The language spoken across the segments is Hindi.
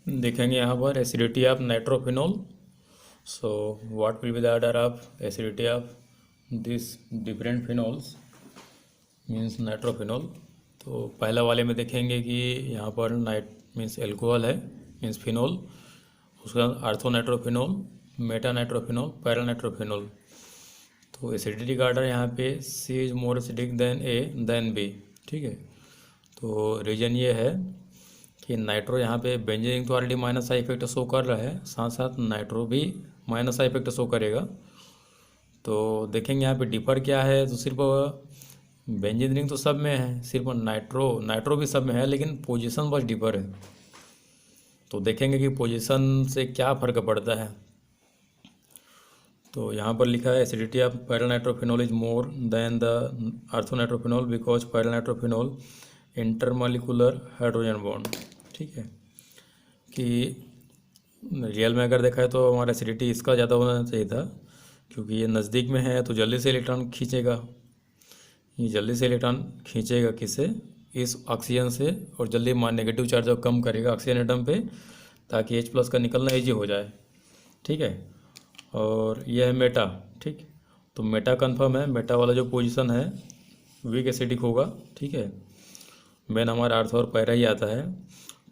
देखेंगे यहाँ पर acidity of nitrophenol. So what will be the order of acidity of this different phenols means nitrophenol. तो पहला वाले में देखेंगे कि यहाँ पर नाइट मीन्स एल्कोहल है मीन्स फिनॉल, उसका orthonitrophenol, meta nitrophenol, para nitrophenol. तो एसिडिटी का ऑर्डर यहाँ पे C is more acidic than A than B. ठीक है, तो रीजन ये है कि नाइट्रो यहाँ पे बेंजीन तो already minus I effect show कर रहा है, साथ साथ नाइट्रो भी माइनस आई इफेक्ट शो करेगा। तो देखेंगे यहाँ पे डिफर क्या है, तो सिर्फ बेंजीन रिंग तो सब में है, सिर्फ नाइट्रो भी सब में है, लेकिन पोजीशन बस डिफर है। तो देखेंगे कि पोजीशन से क्या फ़र्क पड़ता है। तो यहाँ पर लिखा है acidity of para nitrophenol is more than the orthonitrophenol because para nitrophenol intermolecular hydrogen bond. ठीक है, कि रियल में अगर देखा है तो हमारा एसिडिटी इसका ज़्यादा होना चाहिए था, क्योंकि ये नज़दीक में है तो जल्दी से इलेक्ट्रॉन खींचेगा, ये जल्दी से इलेक्ट्रॉन खींचेगा किससे, इस ऑक्सीजन से, और जल्दी नेगेटिव चार्ज कम करेगा ऑक्सीजन एटम पे, ताकि H+ का निकलना ईजी हो जाए। ठीक है, और यह है मेटा। ठीक, तो मेटा कंफर्म है, मेटा वाला जो पोजीशन है वीक एसिडिक होगा। ठीक है, मेन हमारा आर्थो और पैरा ही आता है।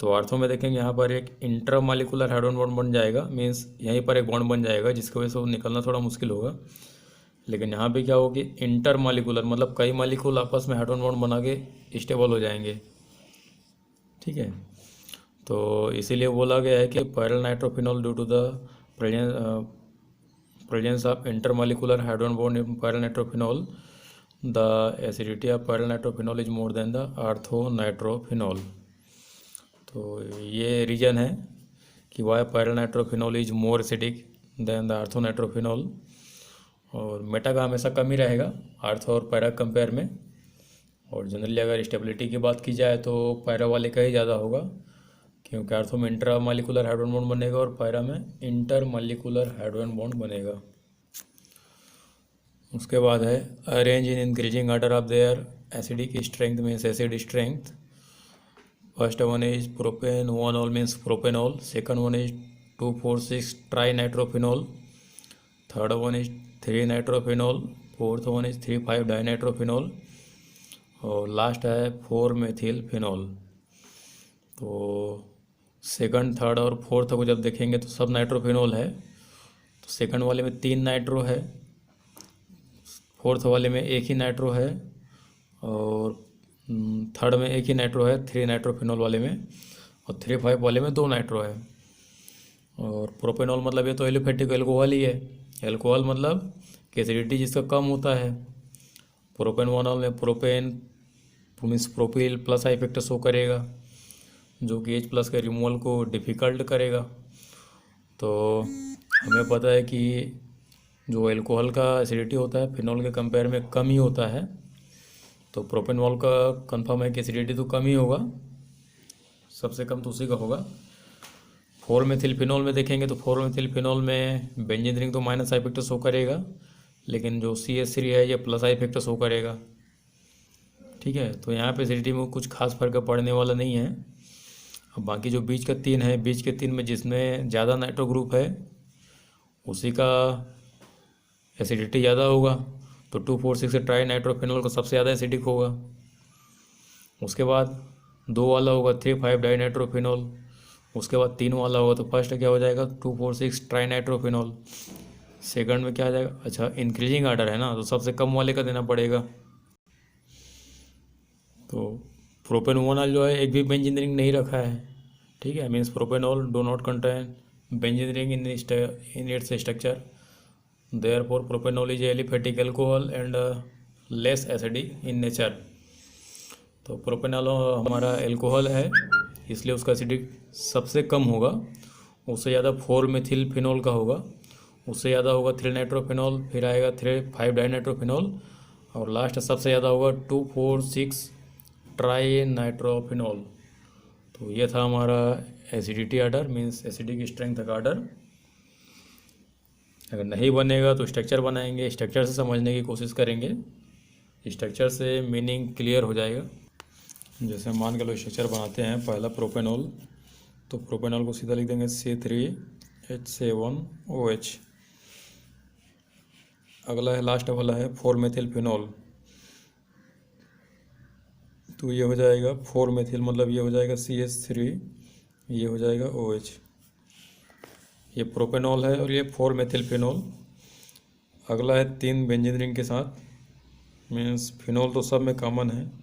तो आर्थो में देखेंगे यहाँ पर एक इंट्रामॉलिक्यूलर हाइड्रोजन बॉन्ड बन जाएगा, मीन्स यहीं पर एक बॉन्ड बन जाएगा जिसकी वजह से वो निकलना थोड़ा मुश्किल होगा। लेकिन यहाँ पे क्या होगा कि इंटरमॉलिक्यूलर मतलब कई मॉलिक्यूल आपस में हाइड्रोजन बॉन्ड बना के स्टेबल हो जाएंगे। ठीक है, तो इसीलिए बोला गया है कि para nitrophenol due to the presence of intermolecular hydrogen bond in para nitrophenol, the acidity of para nitrophenol is more than the orthonitrophenol. तो ये रीजन है कि why para nitrophenol is more acidic than the orthonitrophenol, और मेटा का हमेशा कम ही रहेगा आर्थो और पैरा कंपेयर में। और जनरली अगर स्टेबिलिटी की बात की जाए तो पैरा वाले का ही ज़्यादा होगा, क्योंकि आर्थो में इंट्रामॉलिक्यूलर हाइड्रोजन बॉन्ड बनेगा और पैरा में इंटरमॉलिक्यूलर हाइड्रोजन बॉन्ड बनेगा। उसके बाद है arrange in increasing order of their acidic strength means acid strength. First one is propane 1-ol means propanol, second one is 2,4,6 trinitrophenol, third one is 3 nitrophenol, fourth one is 3,5 dinitrophenol, और लास्ट है 4 मेथिल फिनॉल। तो सेकंड, थर्ड और फोर्थ को जब देखेंगे तो सब नाइट्रोफिनॉल है। तो सेकंड वाले में 3 नाइट्रो है, फोर्थ वाले में एक ही नाइट्रो है, और थर्ड में एक ही नाइट्रो है 3 नाइट्रोफिनॉल वाले में, और 3,5 वाले में 2 नाइट्रो है। और प्रोपेनॉल मतलब ये तो एलिफेटिक एल्कोहल ही है। एल्कोहल मतलब कि एसिडिटी जिसका कम होता है। प्रोपेनॉल में प्रोपेन मीन्स प्रोपिल प्लस आई इफेक्ट शो करेगा, जो कि H+ के रिमूवल को डिफ़िकल्ट करेगा। तो हमें पता है कि जो एल्कोहल का एसिडिटी होता है फिनॉल के कंपेयर में कम ही होता है। तो प्रोपेनॉल का कंफर्म है कि एसिडिटी तो कम ही होगा, सबसे कम तो उसी का होगा। 4 मेथिल फिनॉल में देखेंगे तो 4 मेथिल फिनॉल में बेंजीन रिंग तो माइनस आई इफेक्ट शो करेगा, लेकिन जो CH3 है ये प्लस आई इफेक्ट शो करेगा। ठीक है, तो यहाँ पे एसिडिटी में कुछ खास फर्क पड़ने वाला नहीं है। अब बाकी जो बीच का 3 है, बीच के 3 में जिसमें ज़्यादा नाइट्रो ग्रुप है उसी का एसिडिटी ज़्यादा होगा। तो 2,4,6 ट्राई नाइट्रोफिनॉल का सबसे ज़्यादा एसिडिक होगा। उसके बाद 2 वाला होगा 3,5 डाई नाइट्रोफिनॉल, उसके बाद 3 वाला होगा। तो फर्स्ट क्या हो जाएगा 2,4,6 ट्राई नाइट्रोफिनॉल, सेकंड में क्या आ जाएगा, अच्छा इंक्रीजिंग ऑर्डर है ना, तो सबसे कम वाले का देना पड़ेगा। तो प्रोपेनॉल जो है एक भी बेंजीन रिंग नहीं रखा है। ठीक है, means propanol do not contain benzene ring in its structure, therefore propanol is aliphatic alcohol and less acidic in nature. तो प्रोपेनॉल हमारा एल्कोहल है, इसलिए उसका एसिडिक सबसे कम होगा। उससे ज़्यादा 4 मेथिल फिनॉल का होगा, उससे ज़्यादा होगा 3 नाइट्रोफिनॉल, फिर आएगा 3,5 डाई नाइट्रोफिनॉल, और लास्ट सबसे ज़्यादा होगा 2,4,6 ट्राई नाइट्रोफिनॉल। तो ये था हमारा acidity order means acidic strength का आर्डर। अगर नहीं बनेगा तो स्ट्रक्चर बनाएंगे, स्ट्रक्चर से समझने की कोशिश करेंगे, स्ट्रक्चर से मीनिंग क्लियर हो जाएगा। जैसे मान के लो स्ट्रक्चर बनाते हैं, पहला प्रोपेनॉल तो प्रोपेनॉल को सीधा लिख देंगे C3H7OH। अगला है, लास्ट वाला है 4-मेथिल-फिनॉल। तो ये हो जाएगा 4-मेथिल, मतलब ये हो जाएगा CH3, ये हो जाएगा OH। ये प्रोपेनॉल है और ये 4-मेथिल-फिनॉल। अगला है 3 बेंजीन रिंग के साथ, मीन्स फिनॉल तो सब में कॉमन है।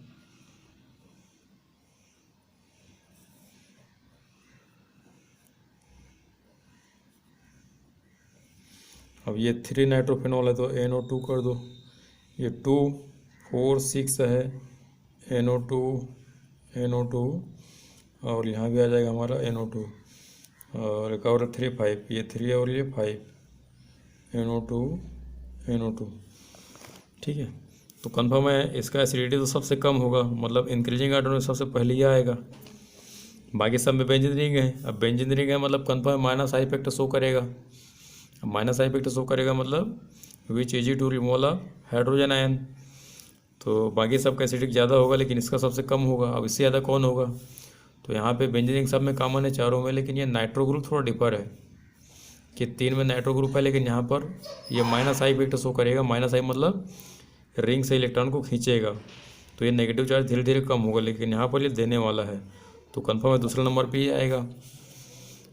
अब ये 3 नाइट्रोफिनॉल है तो NO2 कर दो। ये 2 4 6 है, NO2 NO2, और यहाँ भी आ जाएगा हमारा NO2, और एक और 3 5, ये 3 और ये 5, NO2 NO2। ठीक है, तो कंफर्म है इसका एसिडिटी तो सबसे कम होगा, मतलब इंक्रीजिंग ऑर्डर में सबसे पहले ही आएगा। बाकी सब में बेंजीन रिंग है। अब बेंजीन रिंग है मतलब confirm minus I effect show करेगा। अब माइनस आई इफेक्ट शो करेगा मतलब which easy to remove hydrogen ion. तो बाकी सब का एसिडिक ज़्यादा होगा लेकिन इसका सबसे कम होगा। अब इससे ज़्यादा कौन होगा? तो यहाँ पे बेंजीन रिंग सब में कॉमन है चारों में, लेकिन ये नाइट्रो ग्रुप थोड़ा डिफर है कि 3 में नाइट्रो ग्रुप है, लेकिन यहाँ पर ये माइनस आई इफेक्ट शो करेगा। माइनस आई मतलब रिंग से इलेक्ट्रॉन को खींचेगा, तो ये नेगेटिव चार्ज धीरे धीरे कम होगा, लेकिन यहाँ पर ये देने वाला है, तो कंफर्म है दूसरे नंबर पे ही आएगा।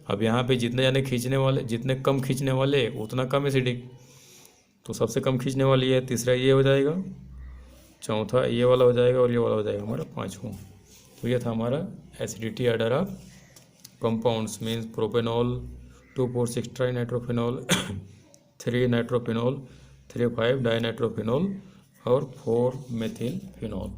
अब यहाँ पे जितने ज़्यादा खींचने वाले, जितने कम खींचने वाले उतना कम एसिडिक, तो सबसे कम खींचने वाली है, तीसरा ये हो जाएगा, चौथा ये वाला हो जाएगा, और ये वाला हो जाएगा हमारा पाँचवां। तो ये था हमारा acidity order of compounds, means propanol 2,4,6 trinitrophenol, 3 nitrophenol, 3,5 dinitrophenol और 4-मेथिल फिनॉल।